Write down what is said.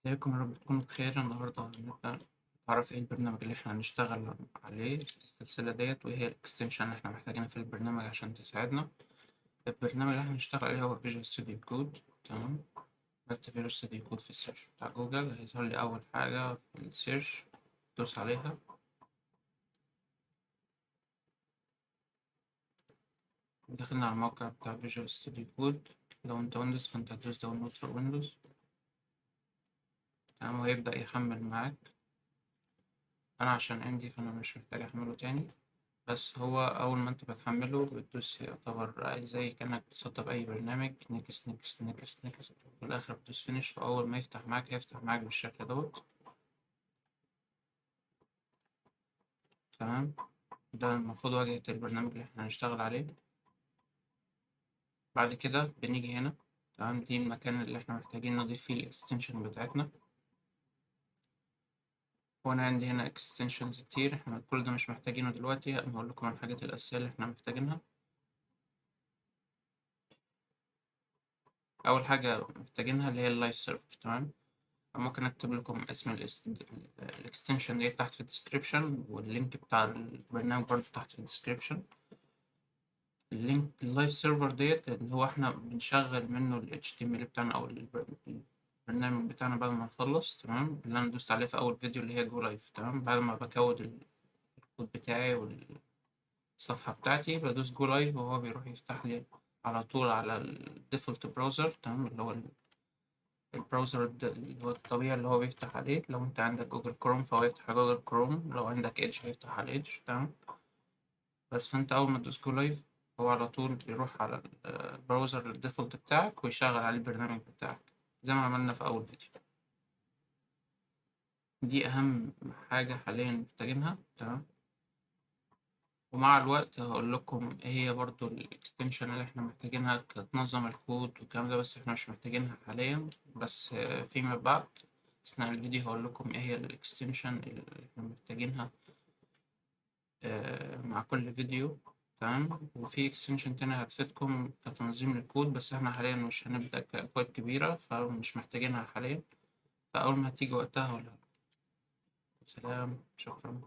ازيكم، يا رب تكونوا بخير. النهاردة هنبدأ نعرف ايه البرنامج اللي احنا هنشتغل عليه في السلسلة ديت، وايه هي الاكستنشن اللي احنا محتاجينها في البرنامج عشان تساعدنا. البرنامج اللي احنا هنشتغل عليه هو فيجوال ستوديو كود. تمام. بكتب فيجوال ستوديو كود في السيرش بتاع جوجل، هيظهر لي أول حاجة في السيرش، دوس عليها. دخلنا على الموقع بتاع فيجوال ستوديو كود. لو انت ويندوز فانت هتدوس داونلود فور ويندوز. تمام، وهيبدأ يحمل معاك. أنا عشان عندي فأنا مش محتاج أحمله تاني، بس هو أول ما أنت بتحمله بتدوس يعتبر زي كأنك بتسطب أي برنامج، نكست نكست نكست نكست، في الآخر بتدوس فينش، وأول ما يفتح معاك هيفتح معاك بالشكل دوت. تمام، ده المفروض واجهة البرنامج اللي احنا هنشتغل عليه. بعد كده بنيجي هنا. تمام، دي المكان اللي احنا محتاجين نضيف فيه الاكستنشن بتاعتنا. وأنا عندي هنا اكستنشنز كتير، احنا كل ده مش محتاجينه دلوقتي، أنا هقول لكم عن الحاجات الأساسية اللي احنا محتاجينها. أول حاجة محتاجينها اللي هي اللايف سيرفر. تمام، ممكن اكتب لكم اسم الاكستنشن دي تحت في الديسكريبشن، واللينك بتاع البرنامج برضه تحت في الديسكريبشن. اللينك اللايف سيرفر ديت اللي هو احنا بنشغل منه ال HTML بتاعنا او البرنامج بتاعنا بعد ما نخلص. تمام، اللي انا دوست عليه في اول فيديو اللي هي جو لايف. تمام، بعد ما بكود الكود بتاعي والصفحة بتاعتي بدوس جو لايف، وهو بيروح يفتح لي على طول على الديفولت براوزر. تمام، اللي هو البراوزر اللي هو الطبيعي اللي هو بيفتح عليه. لو انت عندك جوجل كروم فهو يفتح على جوجل كروم، لو عندك ايدج هيفتح على ايدج. تمام، بس فانت اول ما تدوس جو لايف هو على طول بيروح على البراوزر الديفولت بتاعك ويشغل عليه البرنامج بتاعك زي ما عملنا في اول فيديو. دي اهم حاجة حاليا محتاجينها. تمام، ومع الوقت هقول لكم ايه هي برضو الاكستنشن اللي احنا محتاجينها كتنظم الكود والكلام ده، بس احنا مش محتاجينها حاليا. بس فيما بعد أثناء الفيديو هقول لكم ايه هي الاكستنشن اللي احنا محتاجينها مع كل فيديو. تمام، وفي اكستنشن تانية هتفيدكم كتنظيم الكود، بس احنا حاليا مش هنبدأ كأكواد كبيرة فمش محتاجينها حاليا، فأول ما تيجي وقتها هقولها. سلام، شكرا.